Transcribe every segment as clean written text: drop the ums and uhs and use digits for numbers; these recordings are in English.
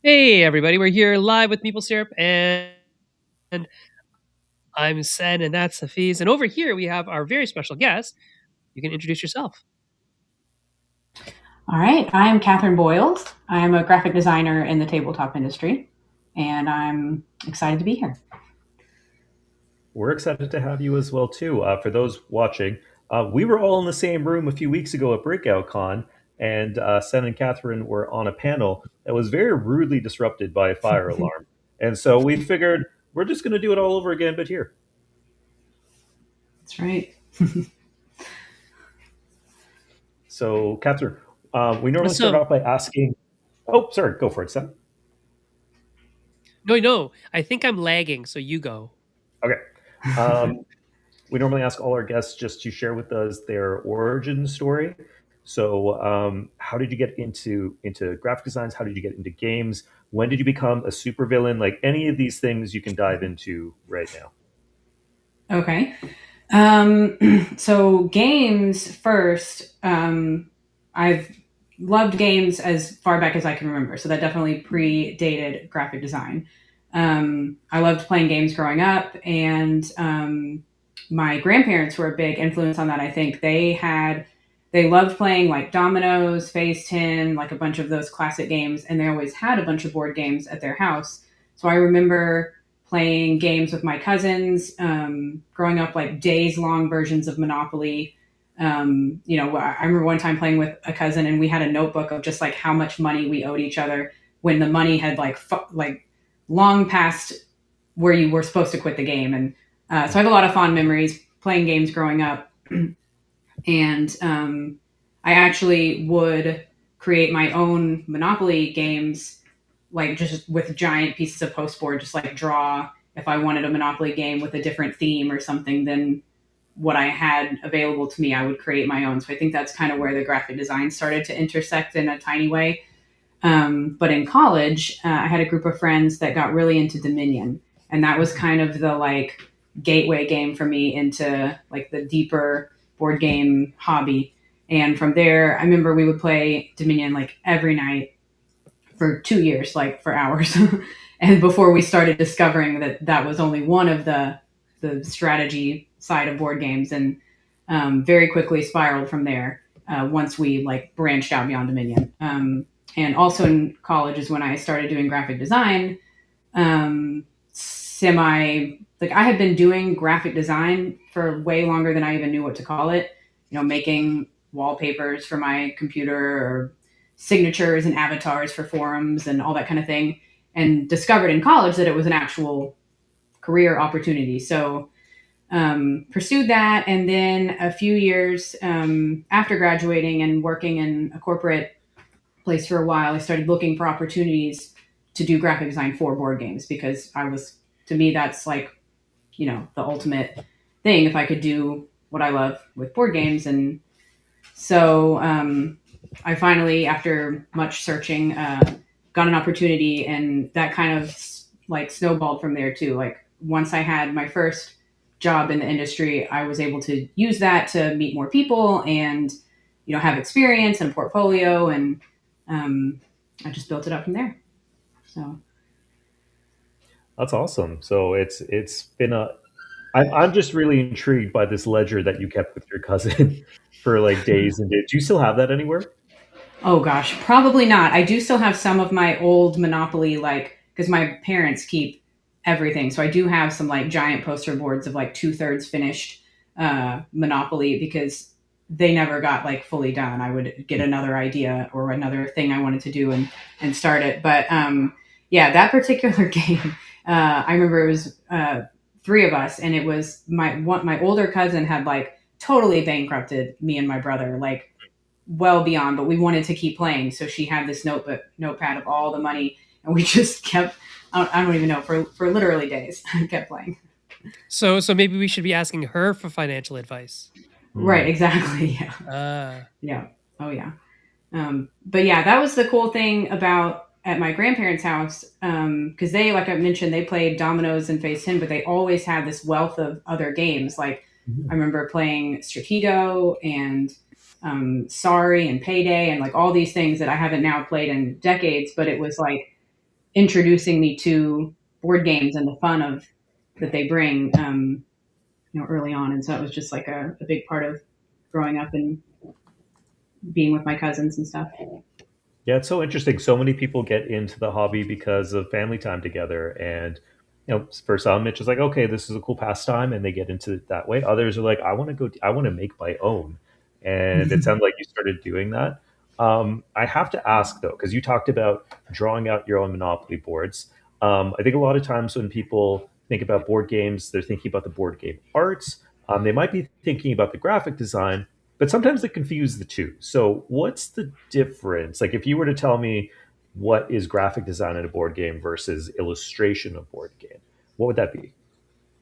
Hey everybody, we're here live with Maple Syrup, and I'm Sen, and that's Hafiz. And over here we have our very special guest. You can introduce yourself. All right, I'm Katherine Boils. I'm a graphic designer in the tabletop industry, and I'm excited to be here. We're excited to have you as well too. For those watching, we were all in the same room a few weeks ago at Breakout Con, and Sen and Catherine were on a panel that was very rudely disrupted by a fire alarm. And so we figured we're just going to do it all over again, but here. That's right. So, Catherine, we normally start So, off by asking. Oh, sorry, go for it, Sen. no, I think I'm lagging, so you go. Okay. Um, we normally ask all our guests just to share with us their origin story. So, how did you get into graphic designs? How did you get into games? When did you become a supervillain? Like any of these things, you can dive into right now. Okay. So games first. I've loved games as far back as I can remember, so that definitely predated graphic design. I loved playing games growing up, and my grandparents were a big influence on that. I think they loved playing like dominoes, phase 10, like a bunch of those classic games, and they always had a bunch of board games at their house. So I remember playing games with my cousins, growing up, like days long versions of Monopoly. I remember one time playing with a cousin, and we had a notebook of just like how much money we owed each other when the money had like long past where you were supposed to quit the game. And so I have a lot of fond memories playing games growing up. And I actually would create my own Monopoly games, like just with giant pieces of postboard, just like draw if I wanted a Monopoly game with a different theme or something than what I had available to me, I would create my own. So I think that's kind of where the graphic design started to intersect in a tiny way. But in college, I had a group of friends that got really into Dominion, and that was kind of the like gateway game for me into like the deeper board game hobby. And from there, I remember we would play Dominion like every night for 2 years, like for hours. And before we started discovering that that was only one of the strategy side of board games, and very quickly spiraled from there once we like branched out beyond Dominion. And also in college is when I started doing graphic design. Semi like I had been doing graphic design for way longer than I even knew what to call it. Making wallpapers for my computer or signatures and avatars for forums and all that kind of thing, and discovered in college that it was an actual career opportunity. So pursued that, and then a few years after graduating and working in a corporate place for a while, I started looking for opportunities to do graphic design for board games, because to me, that's like, the ultimate thing if I could do what I love with board games. And so I finally, after much searching, got an opportunity, and that kind of like snowballed from there too. Like once I had my first job in the industry, I was able to use that to meet more people and have experience and portfolio, and I just built it up from there. So That's awesome. So it's been a. I'm just really intrigued by this ledger that you kept with your cousin for like days and days. Do you still have that anywhere? oh gosh, probably not. I do still have some of my old Monopoly, like, because my parents keep everything. So I do have some like giant poster boards of like two-thirds finished Monopoly, because they never got like fully done. I would get another idea or another thing I wanted to do, and start it. But yeah, that particular game, I remember it was three of us, and it was my older cousin had like totally bankrupted me and my brother, like well beyond, but we wanted to keep playing. So she had this notepad of all the money, and we just kept, I don't even know, for literally days, kept playing. So maybe we should be asking her for financial advice. Right, Hmm. exactly. Yeah. Uh, Yeah. Oh, yeah. But yeah, that was the cool thing about at my grandparents' house, because they, like I mentioned, they played dominoes and face 10, but they always had this wealth of other games. Like I remember playing Stratego and Sorry and Payday, and like all these things that I haven't now played in decades. But it was like introducing me to board games and the fun of that they bring, early on. And so it was just like a big part of growing up and being with my cousins and stuff. Yeah, it's so interesting. So many people get into the hobby because of family time together. And, for some, it's just like, okay, this is a cool pastime, and they get into it that way. Others are like, I want to make my own. And it sounds like you started doing that. I have to ask, though, because you talked about drawing out your own Monopoly boards. I think a lot of times when people think about board games, they're thinking about the board game arts. They might be thinking about the graphic design, but sometimes they confuse the two. So, what's the difference? Like, if you were to tell me what is graphic design in a board game versus illustration of board game, what would that be?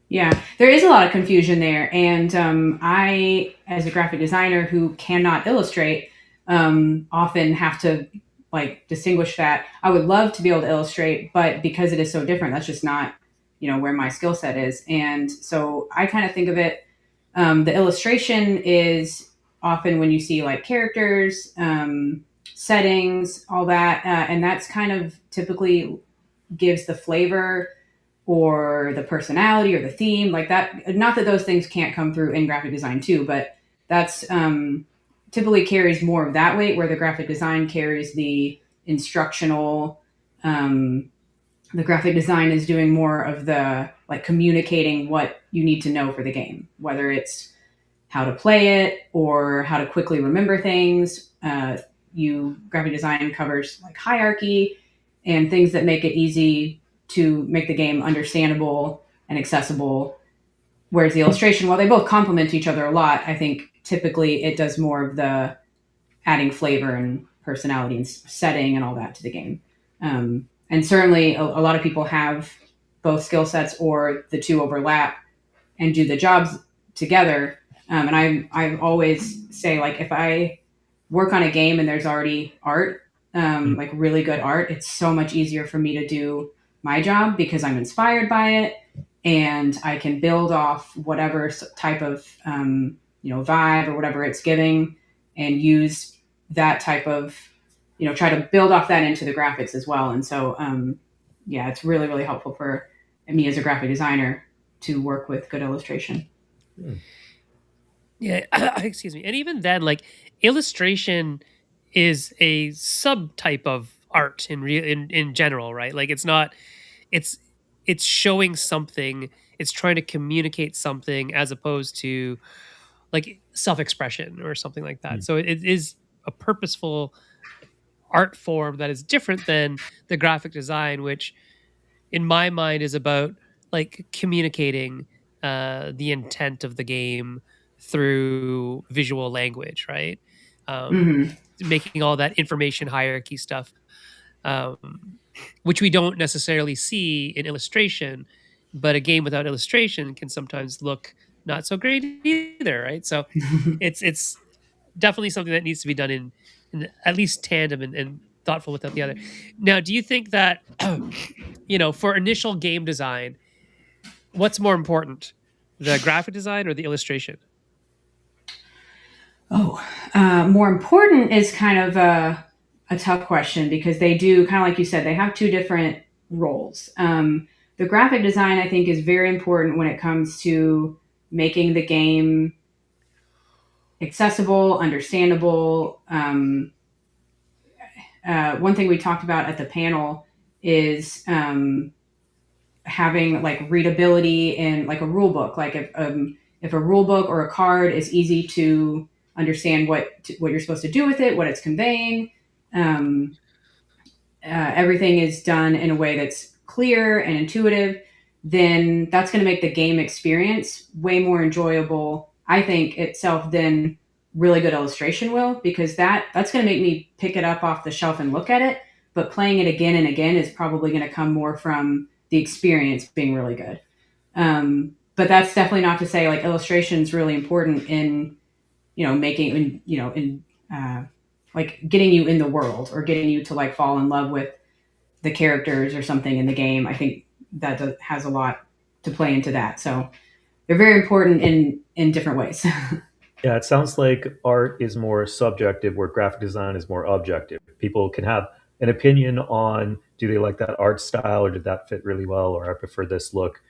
Yeah, there is a lot of confusion there. And I, as a graphic designer who cannot illustrate, often have to like distinguish that. I would love to be able to illustrate, but because it is so different, that's just not, where my skill set is. And so I kind of think of it, the illustration is often when you see like characters, settings, all that. And that's kind of typically gives the flavor or the personality or the theme like that. Not that those things can't come through in graphic design too, but that's typically carries more of that weight, where the graphic design carries the instructional. The graphic design is doing more of the like communicating what you need to know for the game, whether it's how to play it or how to quickly remember things. You graphic design covers like hierarchy and things that make it easy to make the game understandable and accessible. Whereas the illustration, while they both complement each other a lot, I think typically it does more of the adding flavor and personality and setting and all that to the game. And certainly a lot of people have both skill sets or the two overlap and do the jobs together. And I always say, like, if I work on a game and there's already art, like really good art, it's so much easier for me to do my job because I'm inspired by it and I can build off whatever type of, vibe or whatever it's giving and use that type of, try to build off that into the graphics as well. And so, yeah, it's really, really helpful for me as a graphic designer to work with good illustration. Hmm. Yeah, excuse me. And even then, like illustration is a subtype of art in general, right? Like it's not it's it's showing something, it's trying to communicate something as opposed to like self-expression or something like that. So it is a purposeful art form that is different than the graphic design, which in my mind is about like communicating the intent of the game through visual language, right? Um, Mm-hmm. Making all that information hierarchy stuff, which we don't necessarily see in illustration, but a game without illustration can sometimes look not so great either, right? So it's definitely something that needs to be done in at least tandem and thoughtful without the other. Now, do you think that for initial game design, what's more important, the graphic design or the illustration? Oh, more important is kind of a tough question because they do, kind of like you said, they have two different roles. The graphic design, I think, is very important when it comes to making the game accessible, understandable. One thing we talked about at the panel is having like readability in like a rule book. Like if a rule book or a card is easy to understand what you're supposed to do with it, what it's conveying. Um, Everything is done in a way that's clear and intuitive, then that's going to make the game experience way more enjoyable, I think, itself than really good illustration will, because that's going to make me pick it up off the shelf and look at it. But playing it again and again is probably going to come more from the experience being really good. But that's definitely not to say like illustration is really important in, making, in like getting you in the world or getting you to like fall in love with the characters or something in the game. I think that has a lot to play into that. So they're very important in different ways. Yeah, it sounds like art is more subjective, where graphic design is more objective. People can have an opinion on do they like that art style or did that fit really well or I prefer this look.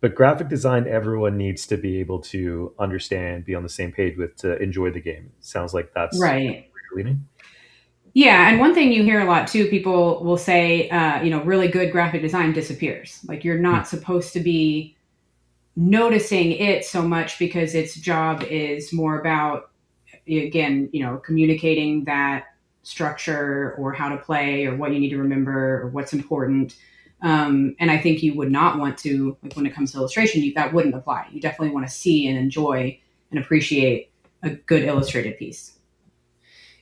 But graphic design, everyone needs to be able to understand, be on the same page with to enjoy the game. Sounds like that's Right. where you're leaning. Yeah, and one thing you hear a lot too, people will say, really good graphic design disappears. Like you're Hmm. not supposed to be noticing it so much because its job is more about, again, communicating that structure or how to play or what you need to remember or what's important. And I think you would not want to, like when it comes to illustration, that wouldn't apply. You definitely want to see and enjoy and appreciate a good illustrated piece.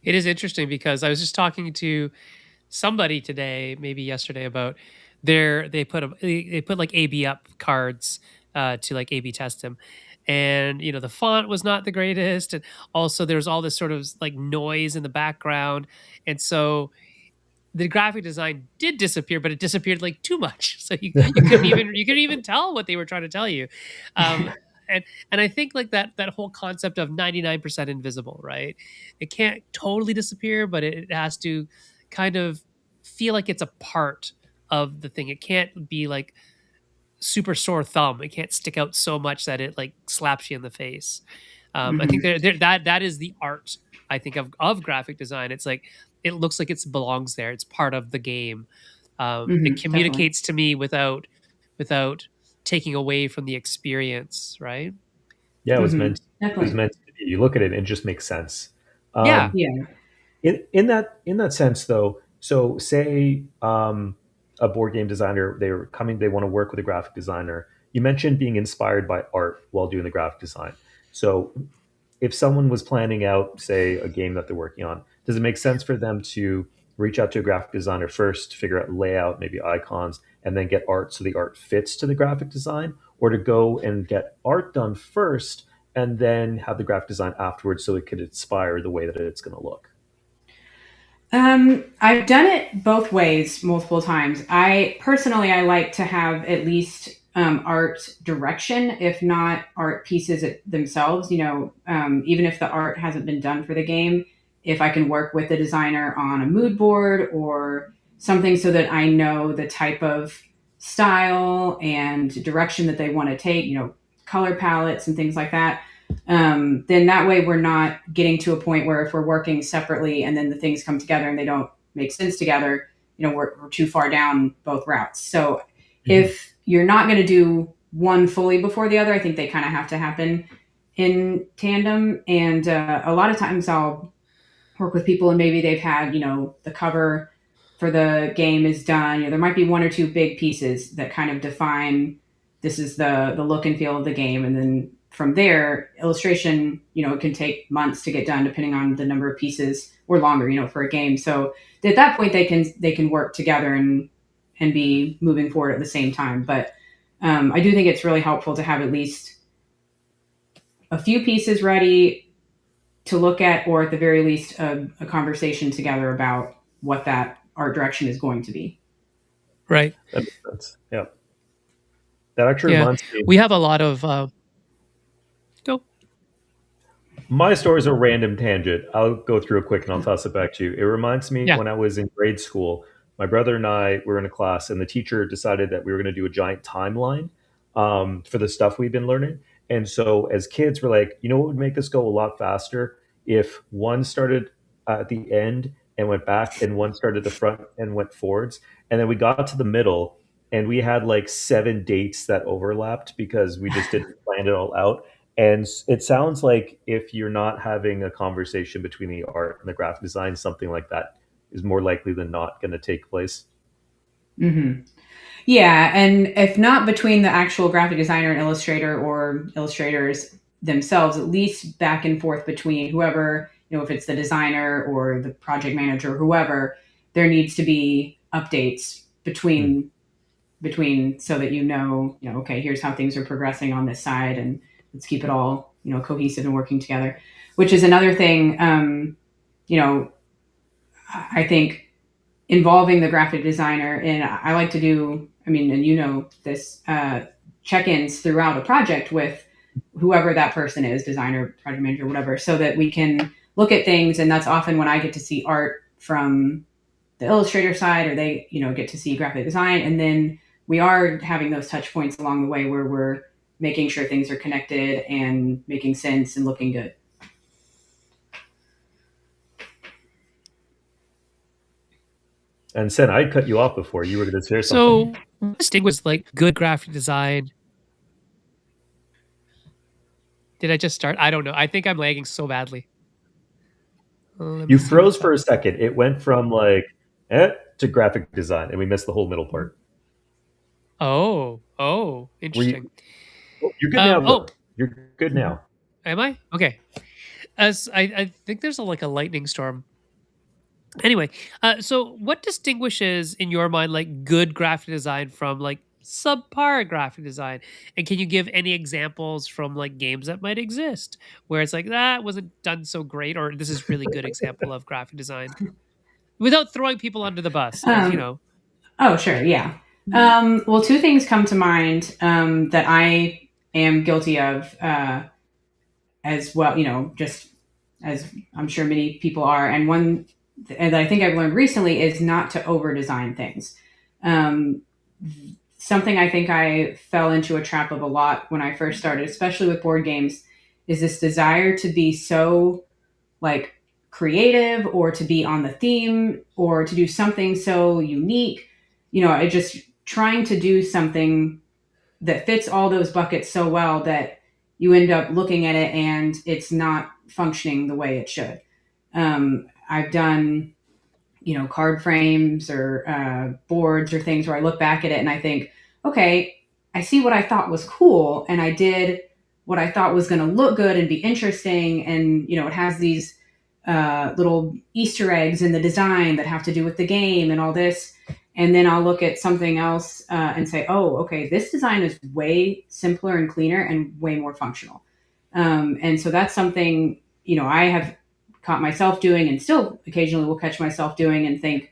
It is interesting because I was just talking to somebody today, maybe yesterday, about they put like AB up cards to like AB test them, and the font was not the greatest, and also there's all this sort of like noise in the background, and so the graphic design did disappear, but it disappeared like too much. So you couldn't even tell what they were trying to tell you. Um, and I think like that whole concept of 99% invisible, right? It can't totally disappear, but it has to kind of feel like it's a part of the thing. It can't be like super sore thumb. It can't stick out so much that it like slaps you in the face. I think Hmm. that is the art. I think of graphic design. It's like it looks like it belongs there. It's part of the game. It Hmm. Definitely. communicates to me without taking away from the experience. Right? Yeah, Hmm. it was Definitely. meant to be. You look at it and it just makes sense. Yeah. Um, Yeah. in that sense though, so say a board game designer, they want to work with a graphic designer. You mentioned being inspired by art while doing the graphic design. So if someone was planning out, say, a game that they're working on, does it make sense for them to reach out to a graphic designer first, figure out layout, maybe icons, and then get art so the art fits to the graphic design, or to go and get art done first and then have the graphic design afterwards so it could inspire the way that it's going to look? I've done it both ways multiple times. I like to have at least art direction, if not art pieces themselves. Even if the art hasn't been done for the game, if I can work with the designer on a mood board or something so that I know the type of style and direction that they want to take, color palettes and things like that, then that way we're not getting to a point where if we're working separately and then the things come together and they don't make sense together, we're too far down both routes. So Mm-hmm. if you're not going to do one fully before the other, I think they kind of have to happen in tandem. And a lot of times I'll work with people and maybe they've had, the cover for the game is done. There might be one or two big pieces that kind of define this is the look and feel of the game. And then from there, illustration, it can take months to get done depending on the number of pieces or longer, for a game. So at that point they can work together and be moving forward at the same time. But I do think it's really helpful to have at least a few pieces ready to look at, or at the very least, a conversation together about what that art direction is going to be. Right. That makes sense. Yeah. That actually Yeah. reminds me. We have a lot of go. My story is a random tangent. I'll go through it quick and I'll toss it back to you. It reminds me Yeah. when I was in grade school, my brother and I were in a class, and the teacher decided that we were going to do a giant timeline for the stuff we've been learning. And so, as kids, we're like, you know what would make this go a lot faster? If one started at the end and went back, and one started at the front and went forwards. And then we got to the middle, and we had like 7 dates that overlapped because we just didn't plan it all out. And it sounds like if you're not having a conversation between the art and the graphic design, something like that is more likely than not going to take place. Hmm. Yeah, and if not between the actual graphic designer and illustrator or illustrators themselves, at least back and forth between whoever, if it's the designer or the project manager, whoever, there needs to be updates Mm. between so that okay, here's how things are progressing on this side, and let's keep it all cohesive and working together. Which is another thing. You know, I think involving the graphic designer, and I like to do. I mean, and this check-ins throughout a project with whoever that person is, designer, project manager, whatever, so that we can look at things, and that's often when I get to see art from the illustrator side, or they get to see graphic design, and then we are having those touch points along the way where we're making sure things are connected and making sense and looking good. And Sen, I cut you off before you were going to share something. So, what distinguishes like good graphic design? Did I just start? I don't know. I think I'm lagging so badly. Let me You see froze what's for up. a second. It went from like to graphic design, and we missed the whole middle part. Oh, Were interesting. you? Oh, you're good now, Oh, though. You're good now. am I? Okay. As I think there's like a lightning storm. Anyway, so what distinguishes in your mind like good graphic design from like subpar graphic design? And can you give any examples from like games that might exist where it's like that wasn't done so great, or this is really good example of graphic design without throwing people under the bus? Because Um, oh, sure, yeah. Well, two things come to mind that I am guilty of as well. Just as I'm sure many people are, and one and I think I've learned recently is not to over design things. Um, Something I think I fell into a trap of a lot when I first started, especially with board games, is this desire to be so like creative or to be on the theme or to do something so unique. I just trying to do something that fits all those buckets so well that you end up looking at it and it's not functioning the way it should. I've done card frames or boards or things where I look back at it and I think, okay, I see what I thought was cool, and I did what I thought was going to look good and be interesting, and it has these little Easter eggs in the design that have to do with the game and all this. And then I'll look at something else and say, oh, okay, this design is way simpler and cleaner and way more functional. And so that's something, I have caught myself doing and still occasionally will catch myself doing and think,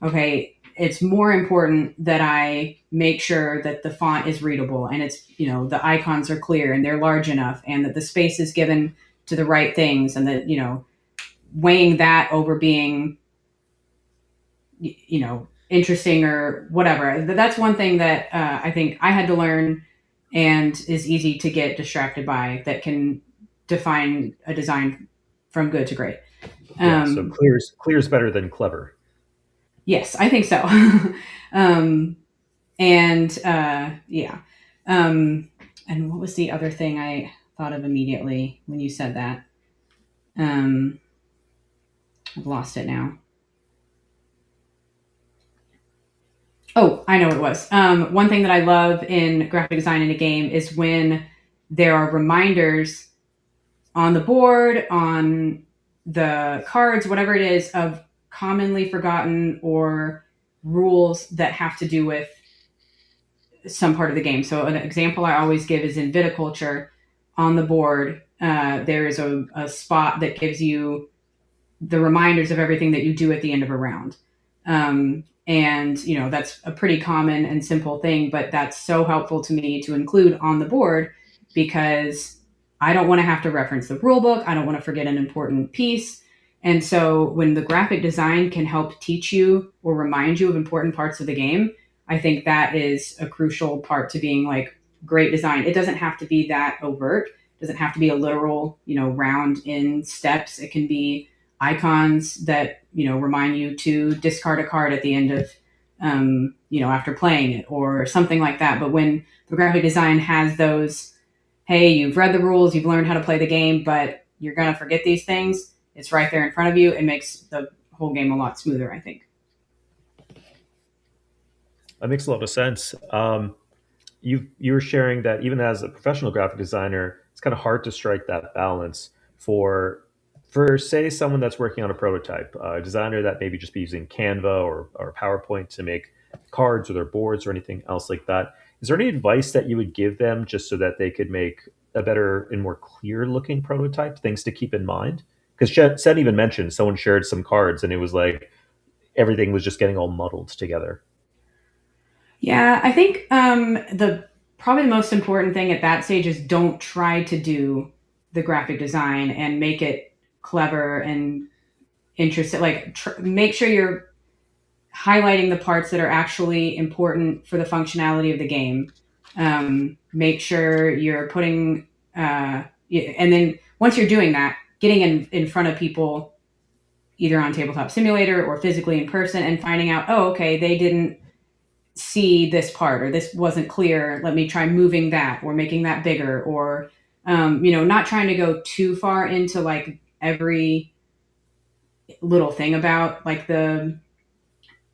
okay, it's more important that I make sure that the font is readable and it's, the icons are clear and they're large enough and that the space is given to the right things, and that, weighing that over being, interesting or whatever. That's one thing that I think I had to learn and is easy to get distracted by, that can define a design from good to great. Yeah. So Um, clear's better than clever. yes, I think so. um, and yeah. Um, and what was the other thing I thought of immediately when you said that? Um, I've lost it now. Oh, I know what it was. One thing that I love in graphic design in a game is when there are reminders on the board, on the cards, whatever it is, of commonly forgotten or rules that have to do with some part of the game. So, an example I always give is in viticulture on the board. There is a spot that gives you the reminders of everything that you do at the end of a round. And that's a pretty common and simple thing, but that's so helpful to me to include on the board because I don't want to have to reference the rule book. I don't want to forget an important piece. And so when the graphic design can help teach you or remind you of important parts of the game, I think that is a crucial part to being like great design. It doesn't have to be that overt. It doesn't have to be a literal, round in steps. It can be icons that remind you to discard a card at the end of after playing it or something like that. But when the graphic design has those, hey, you've read the rules, you've learned how to play the game, but you're gonna forget these things, it's right there in front of you. It makes the whole game a lot smoother, I think. That makes a lot of sense. You were sharing that even as a professional graphic designer, it's kind of hard to strike that balance for say someone that's working on a prototype, a designer that maybe just be using Canva or PowerPoint to make cards or their boards or anything else like that. Is there any advice that you would give them just so that they could make a better and more clear looking prototype? Things to keep in mind because Sen even mentioned someone shared some cards and it was like everything was just getting all muddled together. Yeah, I think the probably the most important thing at that stage is don't try to do the graphic design and make it clever and interesting. Like make sure you're highlighting the parts that are actually important for the functionality of the game. Make sure you're putting, and then once you're doing that, getting in front of people either on Tabletop Simulator or physically in person and finding out, oh, okay, they didn't see this part or this wasn't clear. Let me try moving that or making that bigger or, not trying to go too far into like every little thing about like the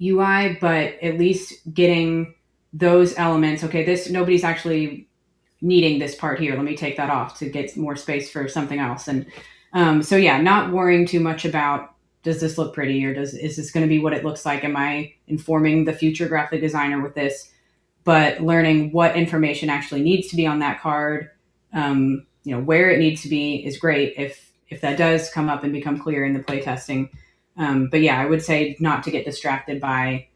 UI, but at least getting those elements. Okay, this nobody's actually needing this part here. Let me take that off to get more space for something else. And so yeah, not worrying too much about does this look pretty or is this going to be what it looks like? Am I informing the future graphic designer with this? But learning what information actually needs to be on that card, where it needs to be is great if that does come up and become clear in the playtesting. But yeah, I would say not to get distracted by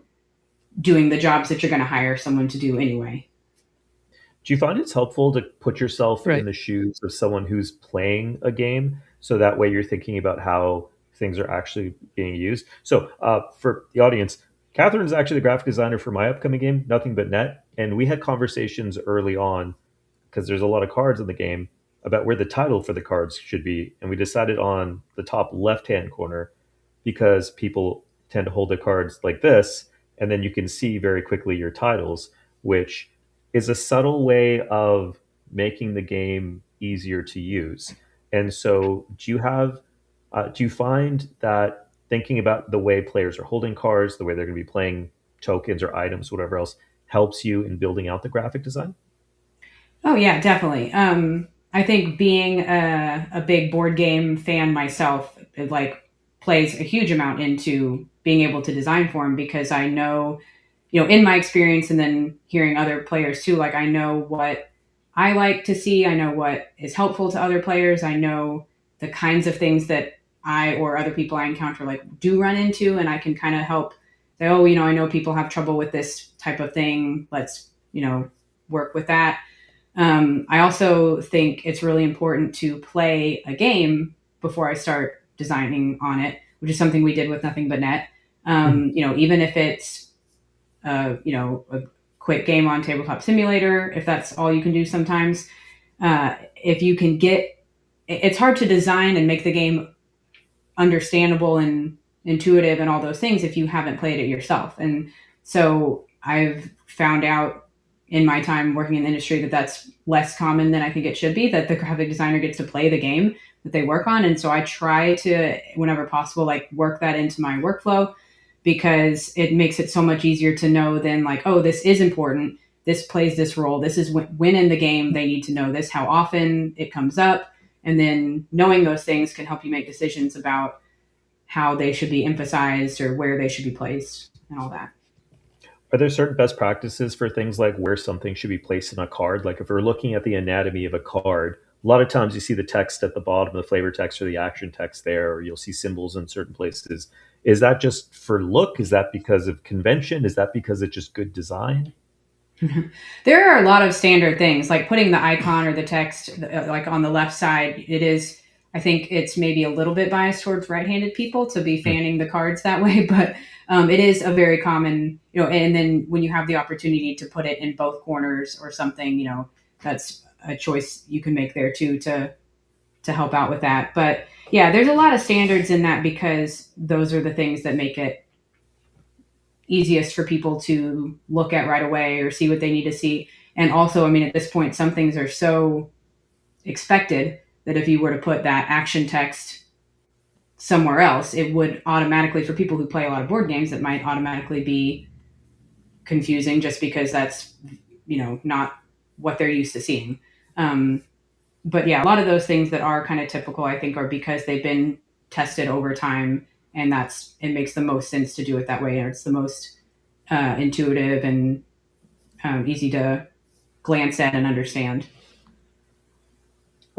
doing the jobs that you're going to hire someone to do anyway. Do you find it's helpful to put yourself in Right. the shoes of someone who's playing a game so that way you're thinking about how things are actually being used? So, for the audience, Catherine is actually the graphic designer for my upcoming game, Nothing But Net, and we had conversations early on because there's a lot of cards in the game about where the title for the cards should be, and we decided on the top left-hand corner because people tend to hold the cards like this, and then you can see very quickly your titles, which is a subtle way of making the game easier to use. And so, do you find that thinking about the way players are holding cards, the way they're going to be playing tokens or items, whatever else, helps you in building out the graphic design? Oh yeah, definitely. I think being a big board game fan myself, it like plays a huge amount into being able to design for them because I know, in my experience and then hearing other players too, like I know what I like to see. I know what is helpful to other players. I know the kinds of things that I or other people I encounter like do run into, and I can kind of help say, oh, I know people have trouble with this type of thing. Let's, work with that. I also think it's really important to play a game before I start designing on it, which is something we did with Nothing But Net. Even if it's a quick game on Tabletop Simulator, if that's all you can do sometimes, if you can it's hard to design and make the game understandable and intuitive and all those things if you haven't played it yourself. And so I've found out in my time working in the industry that that's less common than I think it should be, that the graphic designer gets to play the game that they work on. And so I try to, whenever possible, like work that into my workflow because it makes it so much easier to know then like, oh, this is important. This plays this role. This is when in the game they need to know this, how often it comes up. And then knowing those things can help you make decisions about how they should be emphasized or where they should be placed and all that. Are there certain best practices for things like where something should be placed in a card? Like if we're looking at the anatomy of a card, a lot of times you see the text at the bottom, the flavor text or the action text there, or you'll see symbols in certain places. Is that just for look? Is that because of convention? Is that because it's just good design? There are a lot of standard things like putting the icon or the text like on the left side. It is, I think it's maybe a little bit biased towards right-handed people to be Hmm. fanning the cards that way, but it is a very common, and then when you have the opportunity to put it in both corners or something, that's a choice you can make there too to help out with that. But yeah, there's a lot of standards in that because those are the things that make it easiest for people to look at right away or see what they need to see. And also, I mean, at this point, some things are so expected that if you were to put that action text somewhere else, it would automatically, for people who play a lot of board games, it might automatically be confusing just because that's, not what they're used to seeing. Um, but yeah, a lot of those things that are kind of typical, I think, are because they've been tested over time, and it makes the most sense to do it that way, and it's the most intuitive and easy to glance at and understand.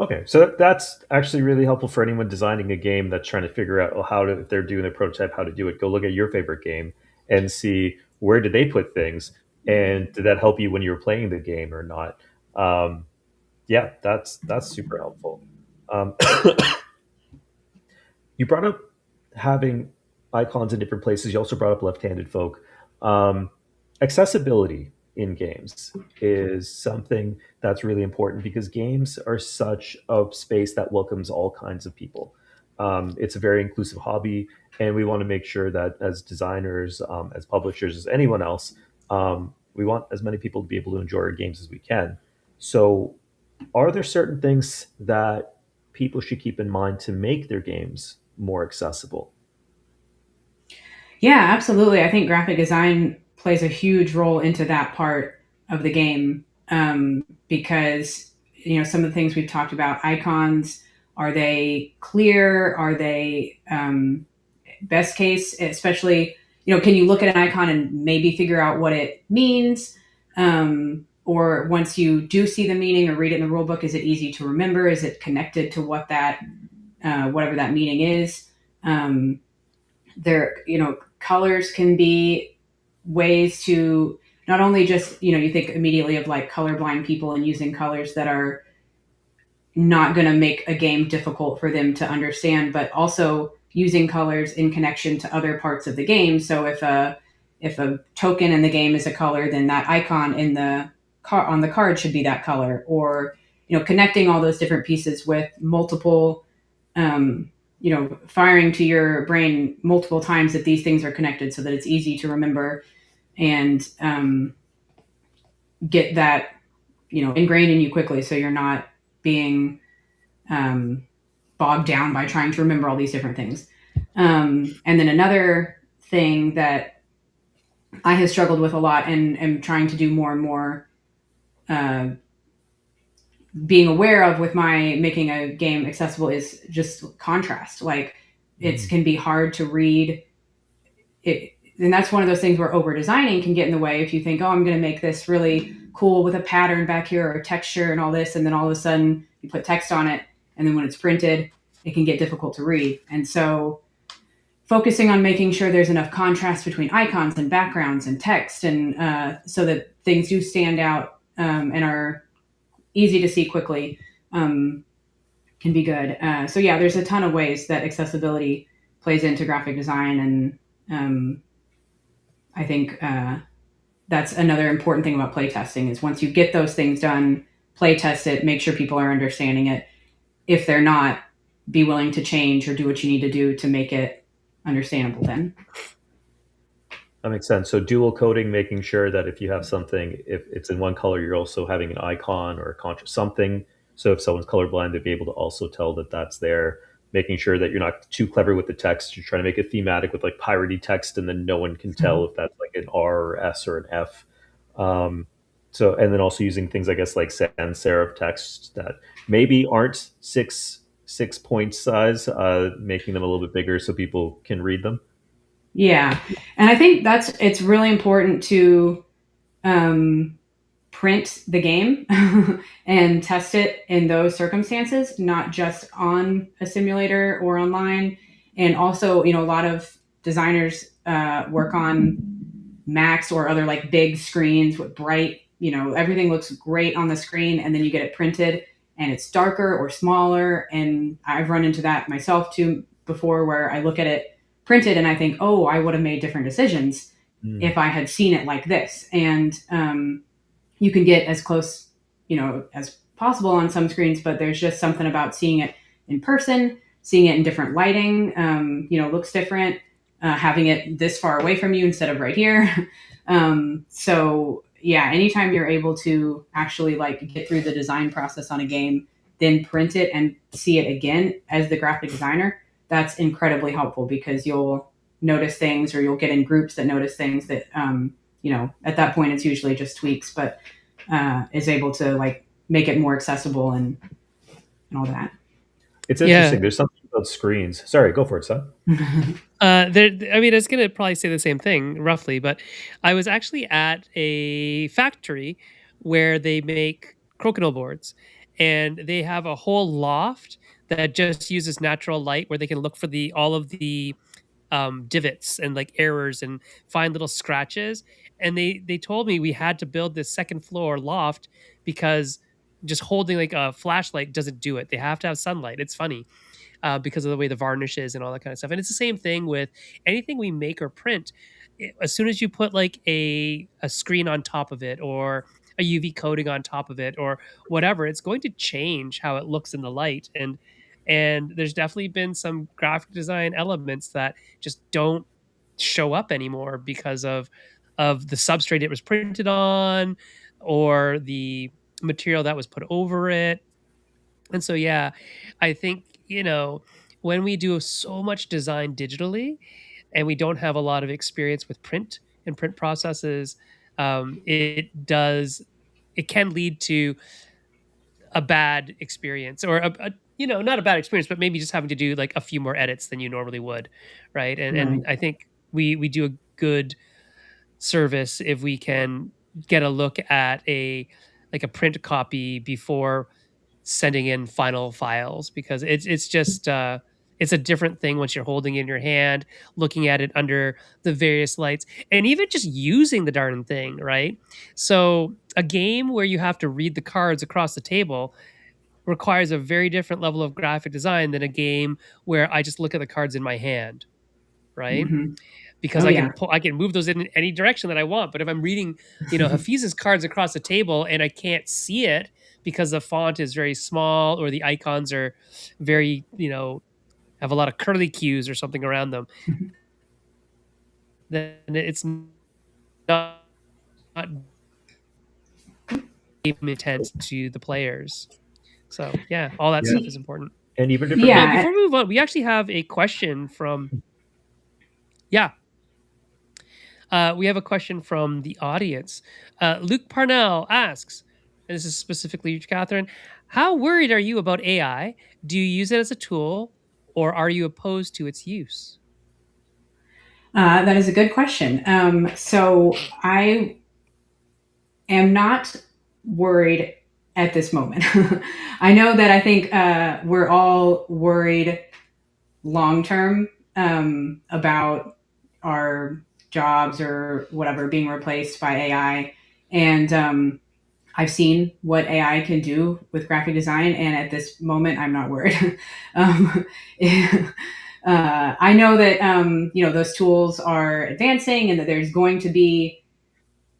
Okay, so that's actually really helpful for anyone designing a game that's trying to figure out how to, if they're doing a prototype, how to do it. Go look at your favorite game and see where did they put things, and did that help you when you were playing the game or not? Um, yeah, that's super helpful. Um, you brought up having icons in different places. You also brought up left-handed folk. Um, Accessibility in games is something that's really important because games are such a space that welcomes all kinds of people. It's a very inclusive hobby, and we want to make sure that as designers, as publishers, as anyone else, we want as many people to be able to enjoy our games as we can. So, are there certain things that people should keep in mind to make their games more accessible? Yeah, absolutely. I think graphic design plays a huge role into that part of the game, because some of the things we've talked about, icons, are they clear? Are they best case, especially, can you look at an icon and maybe figure out what it means? Or once you do see the meaning or read it in the rule book, is it easy to remember? Is it connected to what that whatever that meaning is? There, colors can be ways to not only just, you think immediately of like colorblind people and using colors that are not going to make a game difficult for them to understand, but also using colors in connection to other parts of the game. So if a token in the game is a color, then that icon in the on the card should be that color, or connecting all those different pieces with multiple, firing to your brain multiple times that these things are connected, so that it's easy to remember and get that ingrained in you quickly, so you're not being um, bogged down by trying to remember all these different things. And then another thing that I have struggled with a lot and am trying to do more and more, uh, being aware of with my making a game accessible, is just contrast. Like, it Mm. can be hard to read it, and that's one of those things where over designing can get in the way. If you think, oh, I'm going to make this really cool with a pattern back here or a texture and all this, and then all of a sudden you put text on it, and then when it's printed, it can get difficult to read. And so focusing on making sure there's enough contrast between icons and backgrounds and text, and so that things do stand out, and are easy to see quickly, can be good. So yeah, there's a ton of ways that accessibility plays into graphic design, and I think that's another important thing about playtesting, is once you get those things done, playtest it, make sure people are understanding it. If they're not, be willing to change or do what you need to do to make it understandable then. That makes sense. So dual coding, making sure that if you have something, if it's in one color, you're also having an icon or a something. So if someone's colorblind, they'd be able to also tell that that's there. Making sure that you're not too clever with the text. You're trying to make it thematic with like piratey text, and then no one can tell if that's like an R or S or an F. Um, so and then also using things I guess like sans serif text that maybe aren't six point size, making them a little bit bigger so people can read them. Yeah, and I think it's really important to um, print the game and test it in those circumstances, not just on a simulator or online. And also, a lot of designers work on Macs or other like big screens with bright, everything looks great on the screen, and then you get it printed and it's darker or smaller. And I've run into that myself too before, where I look at it printed and I think, oh, I would have made different decisions Mm. if I had seen it like this. And you can get as close, as possible on some screens, but there's just something about seeing it in person, seeing it in different lighting, looks different, having it this far away from you instead of right here. So yeah, anytime you're able to actually like get through the design process on a game, then print it and see it again as the graphic designer, that's incredibly helpful, because you'll notice things, or you'll get in groups that notice things that, at that point it's usually just tweaks, but is able to like make it more accessible and all that. It's Yeah. interesting. There's something about screens. Sorry, go for it, son. I mean, I was gonna probably say the same thing roughly, but I was actually at a factory where they make crokinole boards, and they have a whole loft that just uses natural light, where they can look for the all of the divots and like errors and find little scratches. And they told me we had to build this second floor loft because just holding like a flashlight doesn't do it. They have to have sunlight. It's funny. because of the way the varnish is and all that kind of stuff. And it's the same thing with anything we make or print. As soon as you put like a screen on top of it, or a UV coating on top of it, or whatever, it's going to change how it looks in the light. And there's definitely been some graphic design elements that just don't show up anymore because of the substrate it was printed on, or the material that was put over it. And so, yeah, I think, when we do so much design digitally and we don't have a lot of experience with print and print processes, it can lead to a bad experience, or not a bad experience, but maybe just having to do like a few more edits than you normally would. Right. And Right. I think we do a good service if we can get a look at a print copy before sending in final files, because it's just it's a different thing once you're holding it in your hand, looking at it under the various lights, and even just using the darn thing, right? So a game where you have to read the cards across the table requires a very different level of graphic design than a game where I just look at the cards in my hand, right? Hmm. Because Oh yeah. I can move those in any direction that I want. But if I'm reading, Hafiz's cards across the table and I can't see it because the font is very small, or the icons are very, have a lot of curly cues or something around them, then it's not game intent to the players. So yeah, all that Yeah, stuff is important. and even different. Yeah. Before we move on, we actually have a question from, yeah, we have a question from the audience. Luke Parnell asks, and this is specifically to Catherine, how worried are you about AI? Do you use it as a tool, or are you opposed to its use? That is a good question. So I am not worried at this moment. I know that I think we're all worried long term about our jobs or whatever being replaced by AI. And I've seen what AI can do with graphic design, and at this moment, I'm not worried. um, I know that those tools are advancing, and that there's going to be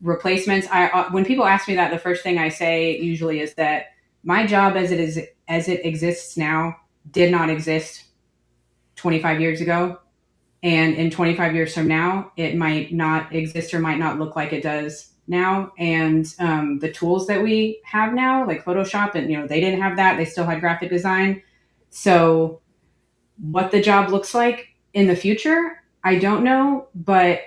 replacements. When people ask me that, the first thing I say usually is that my job as it exists now did not exist 25 years ago, and in 25 years from now it might not exist or might not look like it does now. And the tools that we have now, like Photoshop, and they didn't have that, they still had graphic design. So what the job looks like in the future, I don't know. But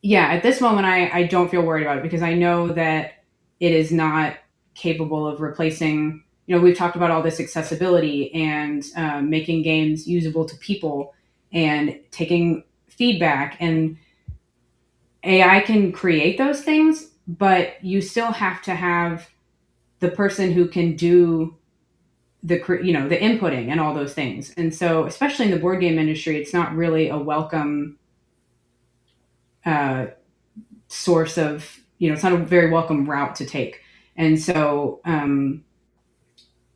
yeah, at this moment, I don't feel worried about it, because I know that it is not capable of replacing. We've talked about all this accessibility and making games usable to people and taking feedback. And AI can create those things, but you still have to have the person who can do the inputting and all those things. And so, especially in the board game industry, it's not really a welcome uh, source of, it's not a very welcome route to take. And so,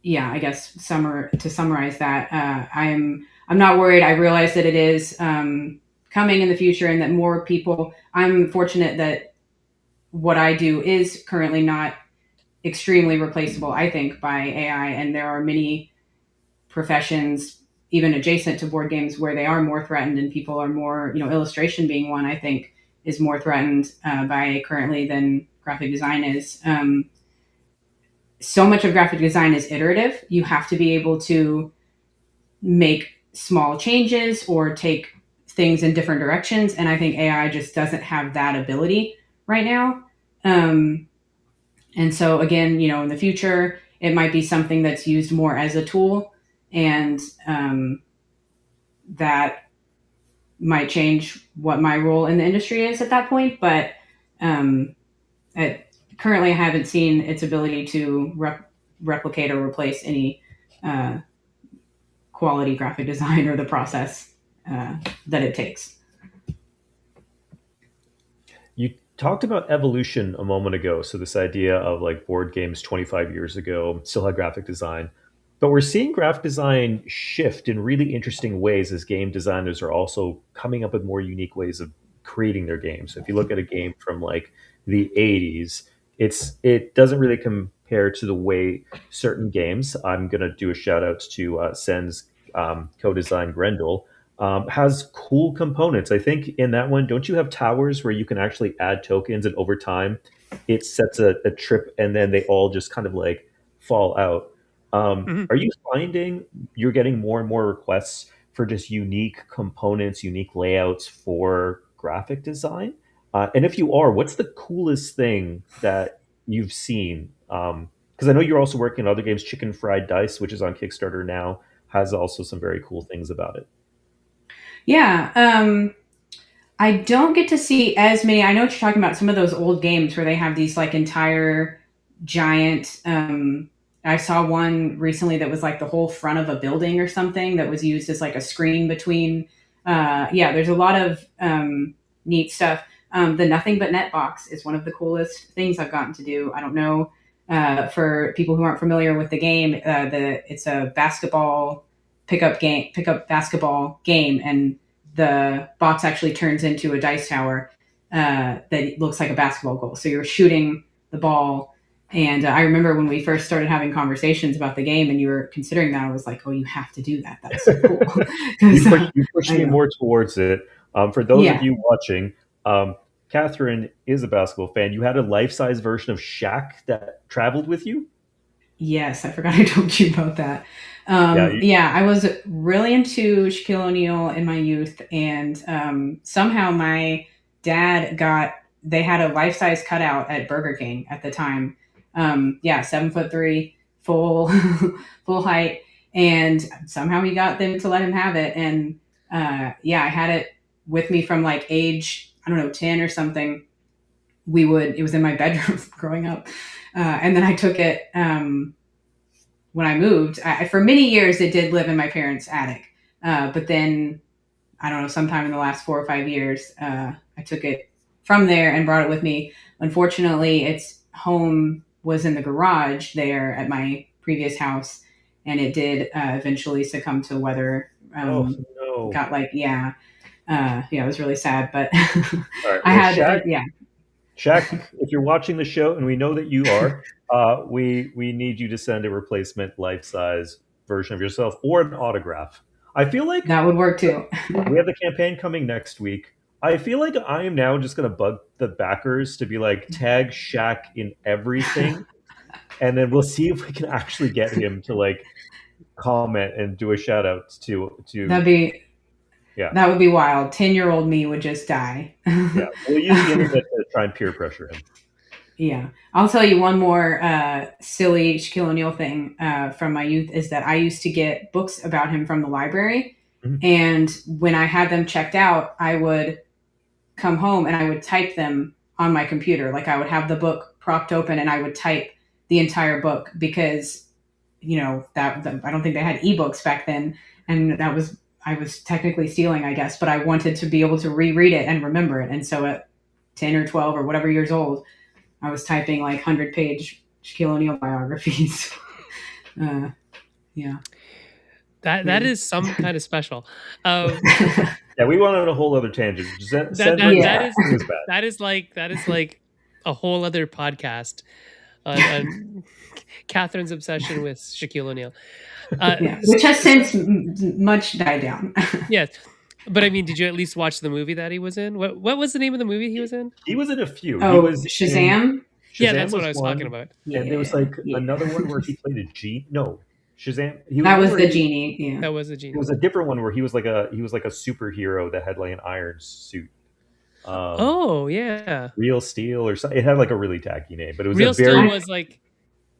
yeah, I guess to summarize that, I'm not worried. I realize that it is coming in the future, and that more people. I'm fortunate that what I do is currently not extremely replaceable, I think, by AI, and there are many professions even adjacent to board games where they are more threatened, and people are more, illustration being one, I think, is more threatened by currently than graphic design is. So much of graphic design is iterative. You have to be able to make small changes or take things in different directions. And I think AI just doesn't have that ability right now. And so, again, in the future, it might be something that's used more as a tool, and that might change what my role in the industry is at that point. But um, currently, I haven't seen its ability to replicate or replace any uh, quality graphic design or the process that it takes. You talked about evolution a moment ago. So this idea of like board games 25 years ago still had graphic design. But we're seeing graphic design shift in really interesting ways as game designers are also coming up with more unique ways of creating their games. So if you look at a game from like the 80s, it doesn't really compare to the way certain games. I'm going to do a shout out to Sen's co-design Grendel. Has cool components. I think in that one, don't you have towers where you can actually add tokens, and over time, it sets a trip, and then they all just kind of like fall out. Mhm. Are you finding you're getting more and more requests for just unique components, unique layouts for graphic design? And if you are, what's the coolest thing that you've seen? Because I know you're also working on other games. Chicken Fried Dice, which is on Kickstarter now, has also some very cool things about it. Yeah. I don't get to see as many. I know what you're talking about. Some of those old games where they have these like entire giant. I saw one recently that was like the whole front of a building or something that was used as like a screen between. Yeah, there's a lot of neat stuff. The Nothing But Net box is one of the coolest things I've gotten to do. I don't know for people who aren't familiar with the game. It's a basketball pickup basketball game, and the box actually turns into a dice tower that looks like a basketball goal. So you're shooting the ball. And I remember when we first started having conversations about the game and you were considering that, I was like, oh, you have to do that. That's so cool. You pushed I me know. more towards it. For those of Yeah. you watching, Catherine is a basketball fan. You had a life size version of Shaq that traveled with you. Yes, I forgot I told you about that. Yeah, Yeah, I was really into Shaquille O'Neal in my youth, and somehow my dad got they had a life size cutout at Burger King at the time. Yeah, 7'3", full full height, and somehow he got them to let him have it. And yeah, I had it with me from like age I don't know 10 or something. It was in my bedroom growing up, and then I took it. When I moved. For many years, it did live in my parents' attic. But then, I don't know, sometime in the last 4 or 5 years, I took it from there and brought it with me. Unfortunately, its home was in the garage there at my previous house, and it did eventually succumb to weather. oh no. Got like, yeah, yeah, it was really sad. But All right. I Well, had, Shaq, yeah, Shaq, if you're watching the show, and we know that you are, we need you to send a replacement life size version of yourself or an autograph. I feel like that would work too. we have the campaign coming next week. I feel like I am now just going to bug the backers to be like tag Shaq in everything, and then we'll see if we can actually get him to like comment and do a shout out to That'd be yeah. that would be wild. 10-year-old me would just die. Yeah, we'll use the internet to try and peer pressure him. Yeah. I'll tell you one more silly Shaquille O'Neal thing from my youth is that I used to get books about him from the library. Mhm. And when I had them checked out, I would come home and I would type them on my computer. Like I would have the book propped open and I would type the entire book because, I don't think they had ebooks back then. And I was technically stealing, I guess, but I wanted to be able to reread it and remember it. And so at 10 or 12 or whatever years old, I was typing like 100-page Shaquille O'Neal biographies. uh, yeah. That is some kind of special. Yeah, we went on a whole other tangent. That Send that version that Yeah. is was bad. that is like a whole other podcast on Catherine's obsession with Shaquille O'Neal. Yeah. Which has since much died down. Yes, but I mean, did you at least watch the movie that he was in? What was the name of the movie he was in? He was in a few. He Oh, was in Shazam? Yeah, Shazam that's what was I was talking one, about. and there was Yeah. like Yeah. another one where he played a G. No, Shazam. He was That one was where the he genie. Yeah. That was the It genie. was a different one where he was like a superhero that had like an iron suit. Um, Oh yeah, Real Steel or something. It had like a really tacky name, but it was a Real Steel very I, was like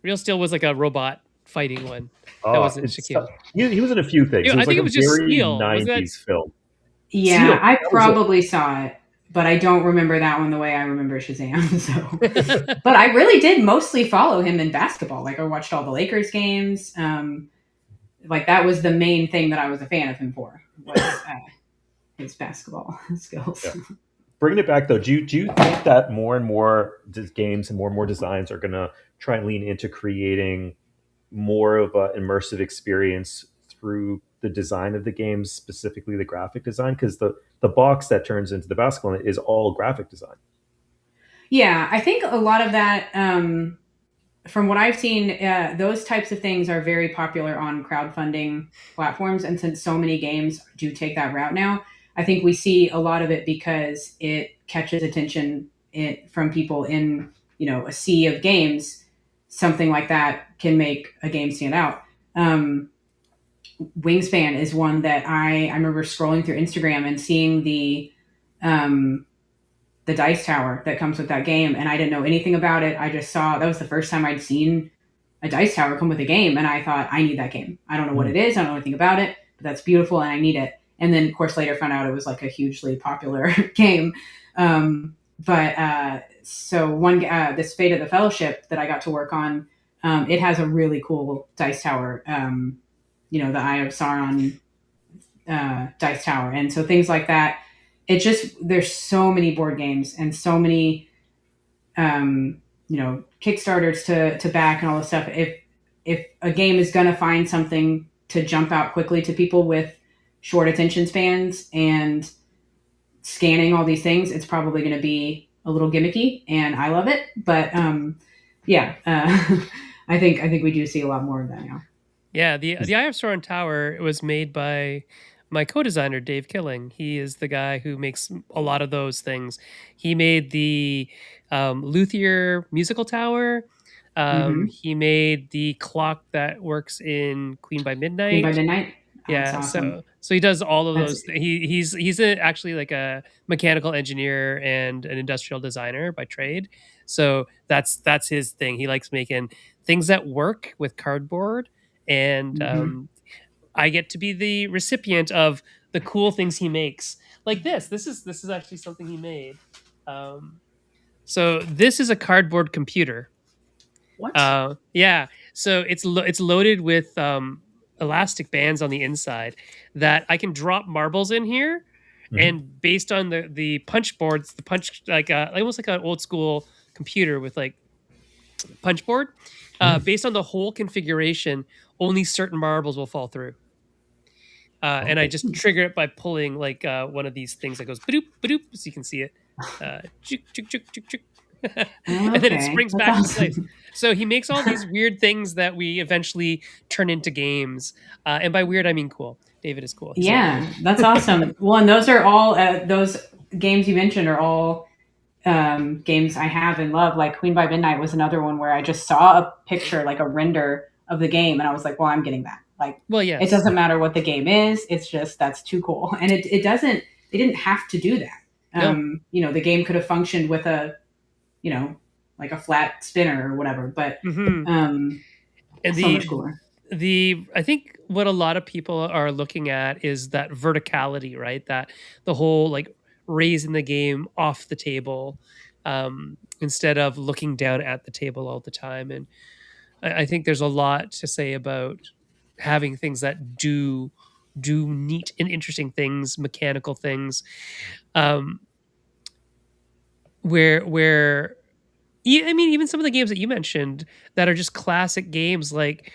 Real Steel was like a robot fighting one. That wasn't it's Shaquille. he was in a few things. It I was like think it a was just very Steel. Was that? 90s film. Seal, yeah, I that was it. probably saw it, but I don't remember that one the way I remember Shazam. So, but I really did mostly follow him in basketball. Like I watched all the Lakers games. Like that was the main thing that I was a fan of him for was his basketball skills. Yeah. Bringing it back though, do you think that more and more games and more designs are going to try and lean into creating more of an immersive experience through the design of the games, specifically the graphic design, because the box that turns into the basketball net is all graphic design. Yeah, I think a lot of that, from what I've seen, those types of things are very popular on crowdfunding platforms. And since so many games do take that route now, I think we see a lot of it because it catches attention from people in, a sea of games. Something like that can make a game stand out. Wingspan is one that I remember scrolling through Instagram and seeing um, the dice tower that comes with that game, and I didn't know anything about it. I just saw that was the first time I'd seen a dice tower come with a game, and I thought, I need that game. I don't know what Mm. it is, I don't know anything about it, but that's beautiful and I need it. And then of course later found out it was like a hugely popular game. But so one this Fate of the Fellowship that I got to work on, it has a really cool dice tower. The Eye of Sauron dice tower, and so things like that. It just there's so many board games and so many Kickstarters to back and all this stuff. If a game is gonna find something to jump out quickly to people with short attention spans and scanning all these things, it's probably going to be a little gimmicky, and I love it. But yeah, I think we do see a lot more of that now. Yeah, the Eye of Sauron Tower was made by my co-designer Dave Killing. He is the guy who makes a lot of those things. He made the Luthier musical tower. Mm-hmm. He made the clock that works in Queen by Queen by Midnight. Midnight. Oh, that's Yeah, awesome. so he does all of That's those. Actually like a mechanical engineer and an industrial designer by trade. So that's his thing. He likes making things that work with cardboard, and mm-hmm. I get to be the recipient of the cool things he makes. Like this. This is actually something he made. Um, so this is a cardboard computer. What? Yeah. So it's loaded with elastic bands on the inside that I can drop marbles in here, Hmm. and based on the punch boards, the punch like almost like an old school computer with like punch board, Hmm. based on the whole configuration, only certain marbles will fall through. And I Oh. just trigger it by pulling like one of these things that goes badoop badoop, so you can see it, chuk, chuk, chuk, chuk, chuk. And then it Okay, springs that's back into place. awesome. So he makes all these weird things that we eventually turn into games. And by weird, I mean cool. David is cool. He's not weird. Yeah, that's awesome. Well, and those are all those games you mentioned are all games I have and love. Like Queen by Midnight was another one where I just saw a picture, like a render of the game, and I was like, well, I'm getting that. Like, Well, it yes. doesn't matter what the game is, it's just that's too cool. And it doesn't, they didn't have to do that. No. The game could have functioned with a, you know, like a flat spinner or whatever, but Hmm. um, And so much cooler. the I think what a lot of people are looking at is that verticality, right? That the whole like raising the game off the table, instead of looking down at the table all the time. And I think there's a lot to say about having things that do neat and interesting things, mechanical things, um, where I mean, even some of the games that you mentioned that are just classic games like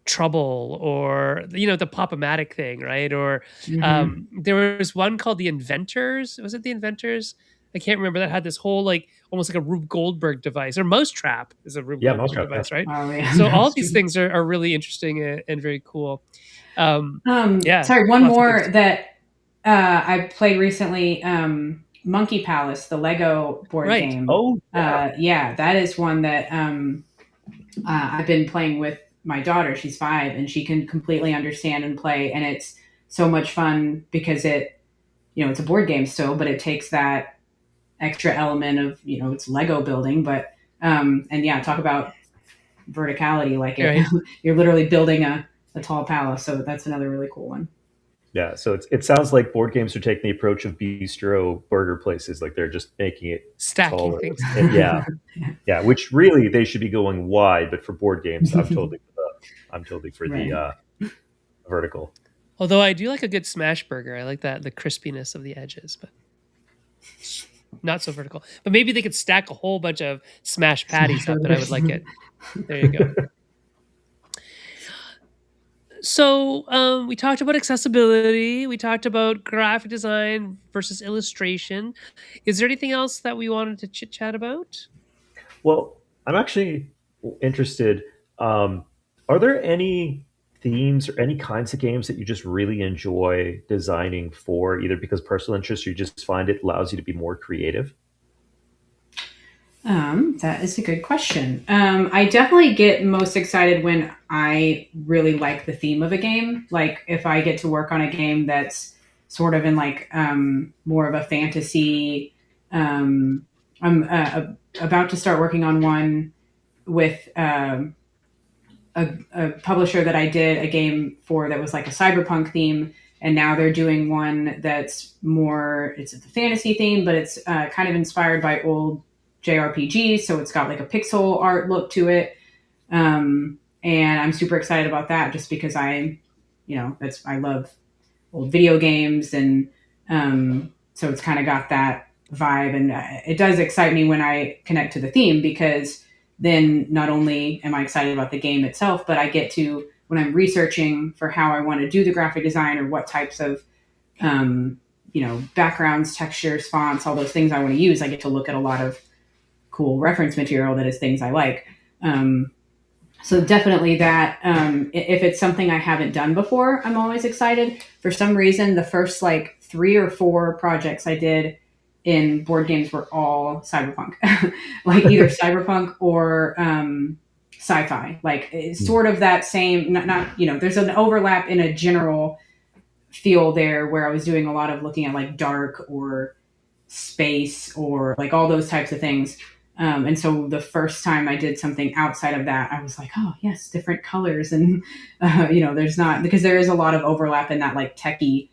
Trouble, or the Pop-O-Matic thing, right? Or Hmm. there was one called The Inventors. Was it The Inventors? I can't remember. That had this whole like almost like a Rube Goldberg device, or Mousetrap is a Rube Yeah, Goldberg Mousetrap. Yeah. device, right? Oh yeah, So all that's of these true. things are really interesting and very cool. Um, yeah, Sorry, one lots of things. more that I played recently. Monkey Palace, the Lego board Right. game. Oh, yeah. Yeah, that is one that I've been playing with my daughter. She's 5, and she can completely understand and play, and it's so much fun because it's a board game still, but it takes that extra element of it's Lego building, but and yeah, talk about verticality, like it Right. you're literally building a tall palace. So that's another really cool one. Yeah, so it sounds like board games are taking the approach of bistro burger places, like they're just making it Stacking taller. things. Yeah, yeah. Which really they should be going wide, but for board games, I'm totally for the Right. vertical. Although I do like a good smash burger. I like the crispiness of the edges, but not so vertical. But maybe they could stack a whole bunch of smash patties Smash up, and I burgers. would like it. There you go. So we talked about accessibility. We talked about graphic design versus illustration. Is there anything else that we wanted to chit chat about? Well, I'm actually interested. Um, are there any themes or any kinds of games that you just really enjoy designing for, either because personal interest or you just find it allows you to be more creative? That is a good question. I definitely get most excited when I really like the theme of a game. Like if I get to work on a game that's sort of in like more of a fantasy. Um, I'm about to start working on one with a publisher that I did a game for that was like a cyberpunk theme, and now they're doing one that's more, it's a fantasy theme, but it's kind of inspired by old JRPGs, so it's got like a pixel art look to it. And I'm super excited about that just because I love old video games, and so it's kind of got that vibe, and it does excite me when I connect to the theme, because then not only am I excited about the game itself, but I get to, when I'm researching for how I want to do the graphic design or what types of backgrounds, textures, fonts, all those things I want to use, I get to look at a lot of cool reference material that is things I like. So definitely that, if it's something I haven't done before, I'm always excited. For some reason, the first like 3 or 4 projects I did in board games were all cyberpunk, like either cyberpunk or sci-fi. Like it's Hmm. sort of that same, not there's an overlap in a general feel there, where I was doing a lot of looking at like dark or space or like all those types of things. And so the first time I did something outside of that, I was like, oh yes, different colors, and there's not, because there is a lot of overlap in that like techie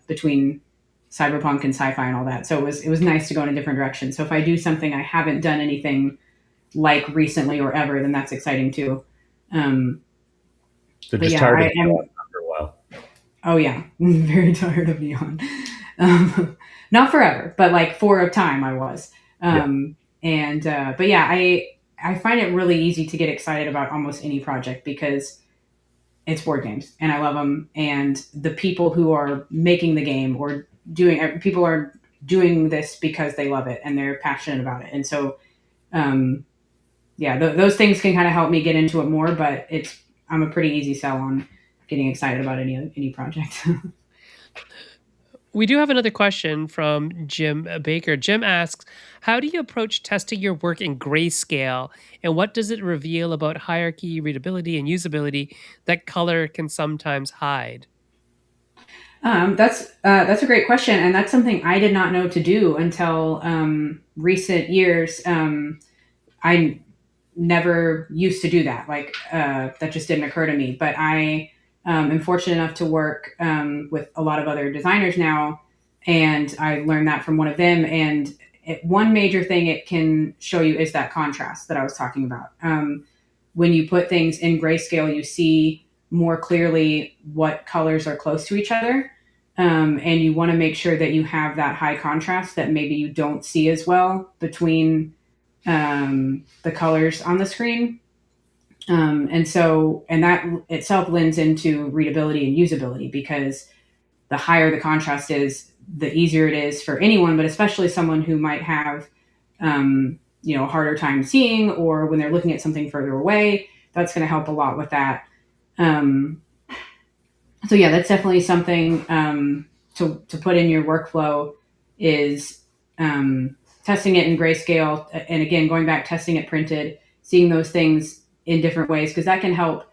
between cyberpunk and sci-fi and all that. So it was nice to go in a different direction. So if I do something I haven't done anything like recently or ever, then that's exciting too. Um, So but just yeah, tired I of am. Neon after a while. Oh yeah, very tired of neon. Not forever, but like for a time I was. Yeah. And but yeah, I find it really easy to get excited about almost any project, because it's board games and I love them, and the people who are making the game or doing people are doing this because they love it and they're passionate about it, and so um, yeah, those things can kind of help me get into it more. But I'm a pretty easy sell on getting excited about any project. We do have another question from Jim Baker. Jim asks, how do you approach testing your work in grayscale, and what does it reveal about hierarchy, readability, and usability that color can sometimes hide? That's a great question, and that's something I did not know to do until recent years. I never used to do that. Like that just didn't occur to me. But I am fortunate enough to work with a lot of other designers now, and I learned that from one of them. And one major thing it can show you is that contrast that I was talking about. When you put things in grayscale, you see more clearly what colors are close to each other. And you want to make sure that you have that high contrast that maybe you don't see as well between the colors on the screen. And that itself lends into readability and usability, because the higher the contrast is, the easier it is for anyone, but especially someone who might have, a harder time seeing, or when they're looking at something further away. That's going to help a lot with that. Um, so yeah, that's definitely something to put in your workflow, is testing it in grayscale, and again going back, testing it printed, seeing those things in different ways, because that can help.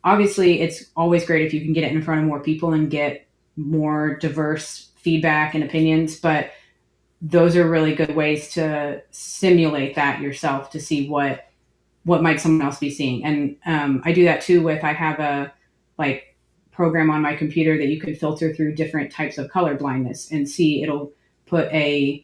Obviously it's always great if you can get it in front of more people and get more diverse feedback and opinions, but those are really good ways to simulate that yourself, to see what might someone else be seeing. And I do that too with, I have a like program on my computer that you can filter through different types of color blindness and see, it'll put over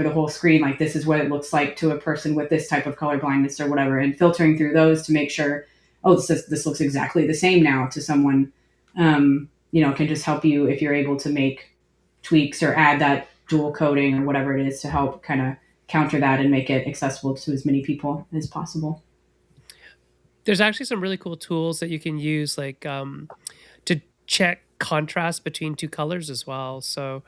the whole screen, like this is what it looks like to a person with this type of color blindness or whatever, and filtering through those to make sure, oh, this looks exactly the same now to someone. Can just help you if you're able to make tweaks or add that dual coding or whatever it is to help kind of counter that and make it accessible to as many people as possible. There's actually some really cool tools that you can use, like, to check contrast between 2 colors as well. So,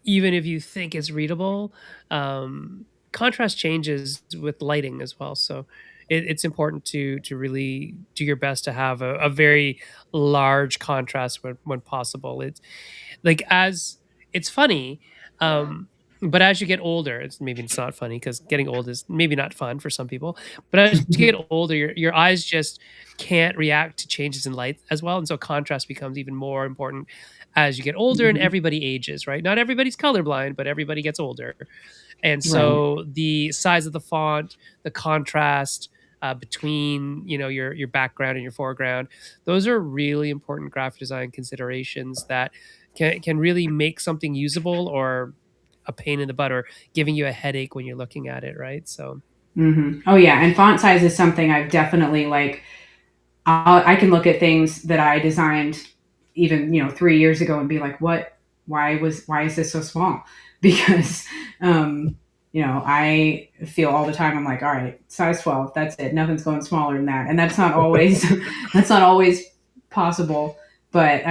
even if you think it's readable, contrast changes with lighting as well. So, it's important to really do your best to have a very large contrast when possible. Like, as it's funny, um, but as you get older, it's not funny because getting old is maybe not fun for some people, but as you get older, your eyes just can't react to changes in light as well, and so contrast becomes even more important as you get older and Mhm. everybody ages, right? Not everybody's colorblind, but everybody gets older. And Right. so the size of the font, the contrast, between, your background and your foreground, those are really important graphic design considerations that can really make something usable or a pain in the butt or giving you a headache when you're looking at it, right? So Oh yeah, and font size is something I've definitely like. I can look at things that I designed even 3 years ago and be like, what? Why is this so small? Because I feel all the time I'm like, all right, size 12, that's it. Nothing's going smaller than that, and that's not always that's not always possible. But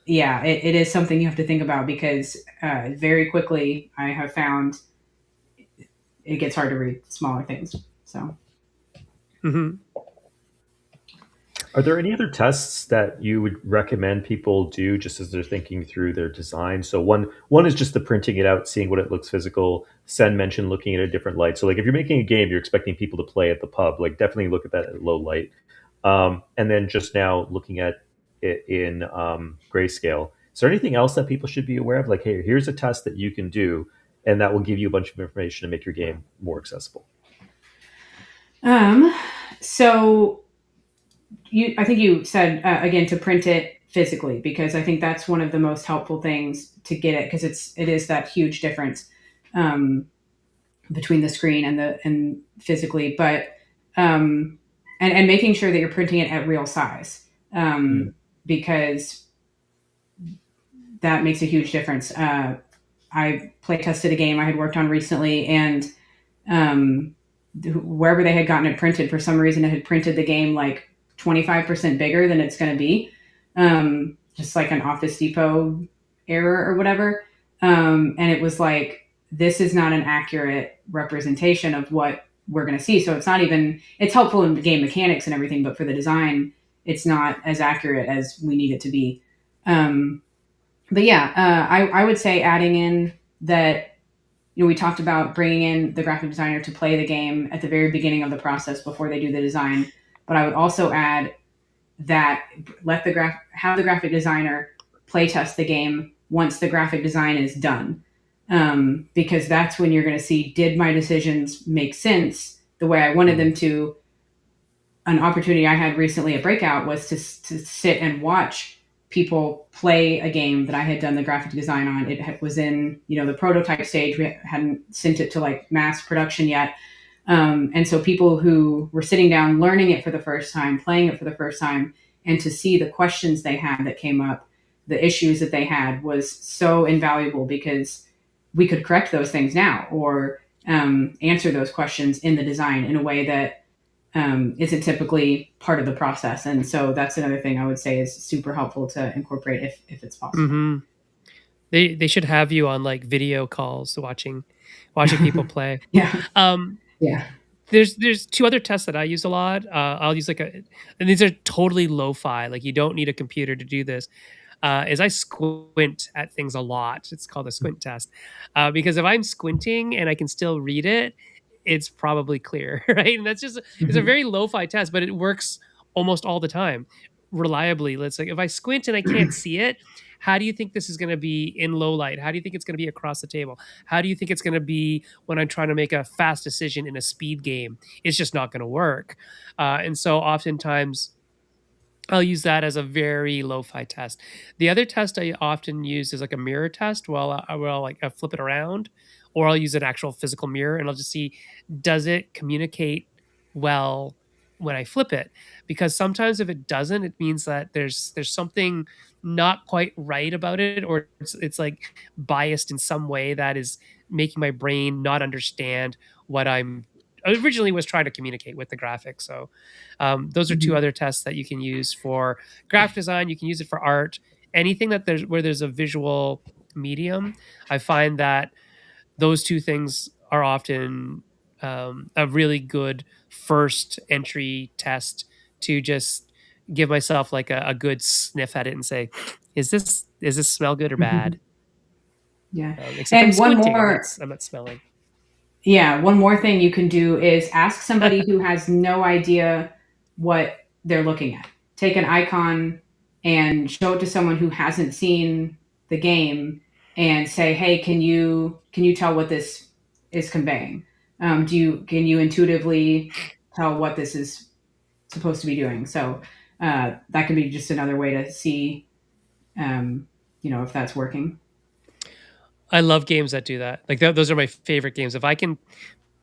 yeah, it is something you have to think about because very quickly I have found it gets hard to read smaller things. So. mhm. Are there any other tests that you would recommend people do just as they're thinking through their design? So one is just the printing it out, seeing what it looks physical. Sen mentioned looking at a different light. So like if you're making a game, you're expecting people to play at the pub, like definitely look at that at low light. And then just now looking at it in grayscale. Is there anything else that people should be aware of? Like, hey, here's a test that you can do, and that will give you a bunch of information to make your game more accessible. Um, so I think you said again to print it physically because I think that's one of the most helpful things to get it because it is that huge difference um, between the screen and physically, but um, and making sure that you're printing it at real size Mm, because that makes a huge difference. I play tested a game I had worked on recently and um, wherever they had gotten it printed, for some reason it had printed the game like 25% bigger than it's going to be. Just like an Office Depot error or whatever. And it was like, this is not an accurate representation of what we're going to see. So it's not even, it's helpful in the game mechanics and everything, but for the design, it's not as accurate as we need it to be. Um, but yeah, I would say adding in that we talked about bringing in the graphic designer to play the game at the very beginning of the process before they do the design. But I would also add that have the graphic designer play test the game once the graphic design is done, because that's when you're going to see did my decisions make sense the way I wanted mm, them to. An opportunity I had recently at Breakout was to sit and watch people play a game that I had done the graphic design on. It was in the prototype stage. We hadn't sent it to like mass production yet, and so people who were sitting down, learning it for the first time, playing it for the first time, and to see the questions they had that came up, the issues that they had was so invaluable because we could correct those things now or answer those questions in the design in a way that isn't typically part of the process. And so that's another thing I would say is super helpful to incorporate if it's possible. Mhm. They should have you on, like, video calls watching people play. Yeah. Um, Yeah. there's 2 other tests that I use a lot. I'll use, like, a and these are totally lo-fi, like, you don't need a computer to do this. Is I squint at things a lot. It's called a squint test. Because if I'm squinting and I can still read it, it's probably clear, right? And it's a Mhm. very lo-fi test, but it works almost all the time reliably. Let's like if I squint and I can't see it, how do you think this is going to be in low light? How do you think it's going to be across the table? How do you think it's going to be when I'm trying to make a fast decision in a speed game? It's just not going to work. And so oftentimes I'll use that as a very lo-fi test. The other test I often use is like a mirror test. Where I'll like flip it around, or I'll use an actual physical mirror, and I'll just see does it communicate well when I flip it. Because sometimes if it doesn't, it means that there's something not quite right about it, or it's like biased in some way that is making my brain not understand what I'm originally was trying to communicate with the graphics. So those are two Mhm. other tests that you can use for graphic design. You can use it for art. Anything that there's where there's a visual medium, I find that those two things are often a really good first entry test to just give myself like a good sniff at it and say, is this smell good or bad? Yeah. Except I'm And squinting. I'm not smelling. one more thing you can do is ask somebody who has no idea what they're looking at. Take an icon and show it to someone who hasn't seen the game and say, "Hey, can you tell what this is conveying? Do you can you intuitively tell what this is supposed to be doing?" So that can be just another way to see, um, if that's working. I love games that do that. Like those are my favorite games. If I can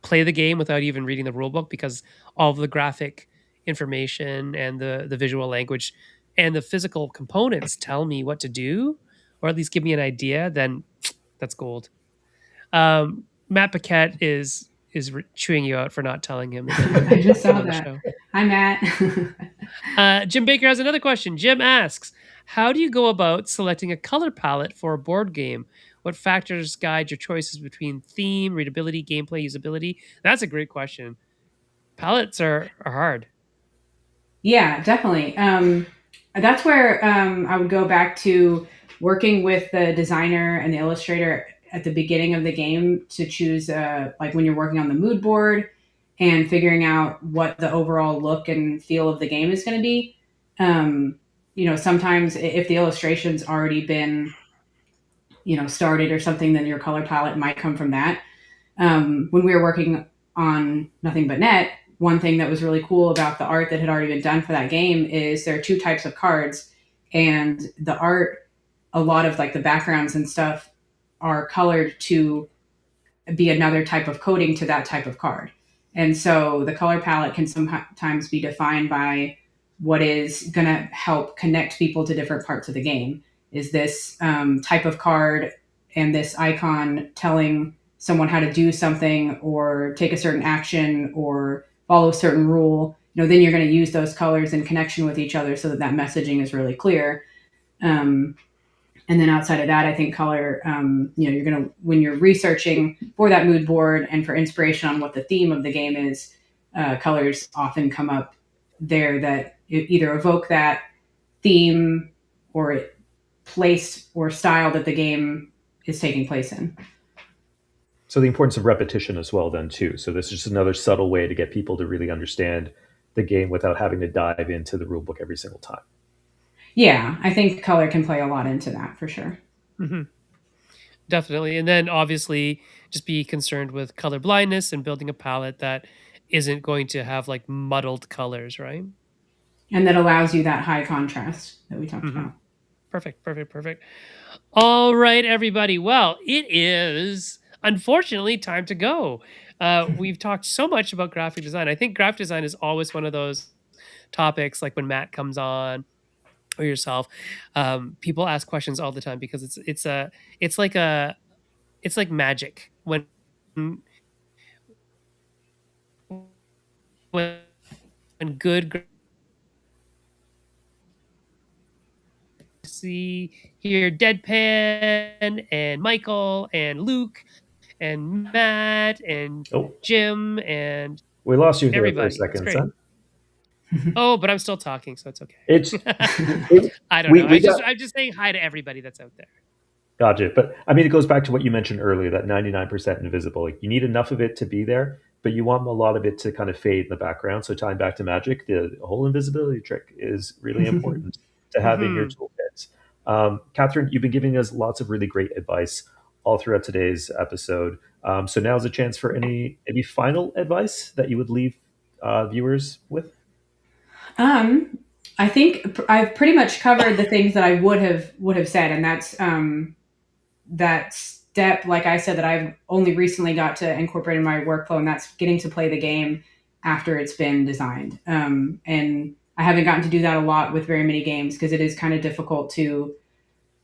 play the game without even reading the rule book because all of the graphic information and the visual language and the physical components tell me what to do, or at least give me an idea, then that's gold. Matt Paquette is chewing you out for not telling him that I you've just been saw on the that. show. Hi, Matt. Jim Baker has another question. Jim asks, "How do you go about selecting a color palette for a board game? What factors guide your choices between theme, readability, gameplay, usability?" That's a great question. Palettes are hard. Yeah, definitely. That's where I would go back to working with the designer and the illustrator at the beginning of the game to choose, like when you're working on the mood board and figuring out what the overall look and feel of the game is going to be. Um, sometimes if the illustration's already been, started or something, then your color palette might come from that. When we were working on Nothing But Net, one thing that was really cool about the art that had already been done for that game is there are two types of cards, and the art, a lot of like the backgrounds and stuff, are colored to be another type of coding to that type of card. And so the color palette can sometimes be defined by what is going to help connect people to different parts of the game. Is this type of card and this icon telling someone how to do something or take a certain action or follow a certain rule? Then you're going to use those colors in connection with each other so that that messaging is really clear. Um, and then outside of that, I think color, you're going to, when you're researching for that mood board and for inspiration on what the theme of the game is, colors often come up there that either evoke that theme or place or style that the game is taking place in. So the importance of repetition as well, then too. So this is just another subtle way to get people to really understand the game without having to dive into the rule book every single time. Yeah, I think color can play a lot into that for sure. Hmm. Definitely. And then obviously just be concerned with color blindness and building a palette that isn't going to have like muddled colors, right? And that allows you that high contrast that we talked Hmm. about. Perfect, perfect, perfect. All right, everybody. Well, it is unfortunately time to go. We've talked so much about graphic design. I think graphic design is always one of those topics, like when Matt comes on or yourself. People ask questions all the time because it's like a it's like magic when good see here Deadpan and Michael and Luke and Matt and Oh, Jim and we lost you there for a everybody. It's second, great. son. Oh, but I'm still talking, so it's It's okay. it, I don't know. we got I'm just saying hi to everybody that's out there. Gotcha. But I mean, it goes back to what you mentioned earlier, that 99% invisible. Like you need enough of it to be there, but you want a lot of it to kind of fade in the background. So tying back to magic, the whole invisibility trick is really important to have in your Hmm. toolkits. Catherine, you've been giving us lots of really great advice all throughout today's episode. So now's a chance for any final advice that you would leave viewers with. Um, I think I've pretty much covered the things that I would have said, and that's that step, like I said, that I've only recently got to incorporate in my workflow, and that's getting to play the game after it's been designed. And I haven't gotten to do that a lot with very many games because it is kind of difficult to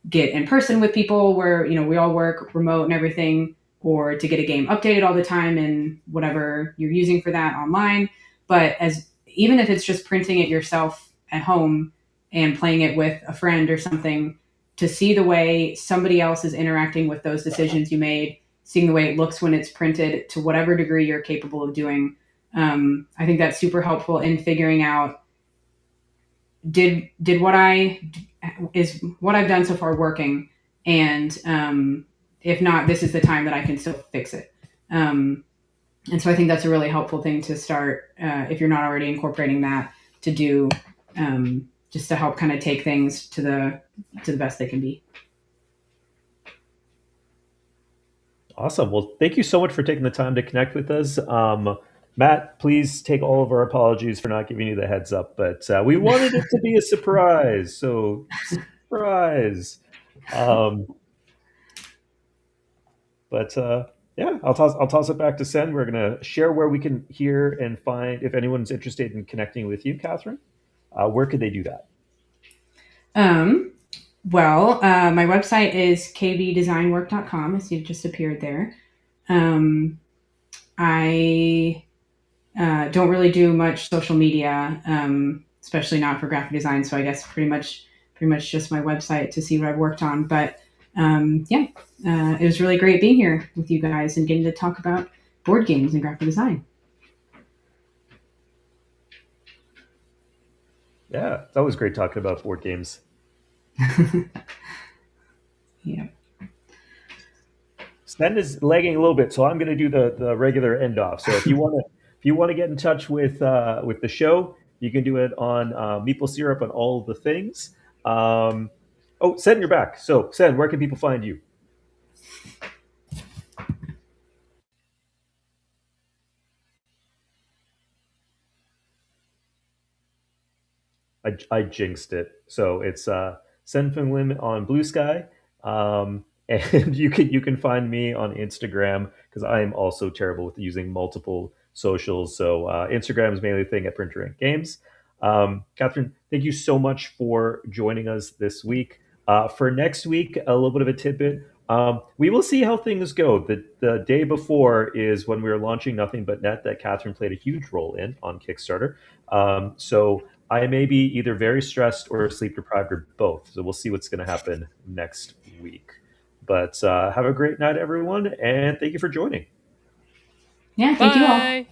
get in person with people where we all work remote and everything, or to get a game updated all the time in whatever you're using for that online. But as even if it's just printing it yourself at home and playing it with a friend or something, to see the way somebody else is interacting with those decisions you made, seeing the way it looks when it's printed to whatever degree you're capable of doing. I think that's super helpful in figuring out did what I is what I've done so far working, and if not, this is the time that I can still fix it. Um, and so I think that's a really helpful thing to start if you're not already incorporating that to do, just to help kind of take things to the best they can be. Awesome. Well, thank you so much for taking the time to connect with us. Matt, please take all of our apologies for not giving you the heads up, but we wanted it to be a surprise. So, surprise. Um, but yeah, I'll toss it back to Sen. We're going to share where we can hear and find if anyone's interested in connecting with you, Catherine. Where could they do that? Um, my website is kvdesignwork.com. I see it just appeared there. Um, I don't really do much social media, especially not for graphic design. So I guess pretty much just my website to see what I've worked on. But yeah, it was really great being here with you guys and getting to talk about board games and graphic design. Yeah, that was great talking about board games. Yeah. Sven is lagging a little bit, so I'm going to do the regular end off. So if you want to get in touch with the show, you can do it on Meeple Syrup on all of the things. Oh, Sen, you're back. So Sen, where can people find you? I jinxed it. So it's Sen Feng Lim on Blue Sky, and you can find me on Instagram because I am also terrible with using multiple socials. So Instagram is mainly the thing at Printer Ink Games. Catherine, thank you so much for joining us this week. For next week, a little bit of a tidbit. We will see how things go. The day before is when we are launching Nothing But Net that Catherine played a huge role in on Kickstarter. So I may be either very stressed or sleep deprived or both. So we'll see what's going to happen next week. But have a great night, everyone, and thank you for joining. Yeah. Thank you all. Bye.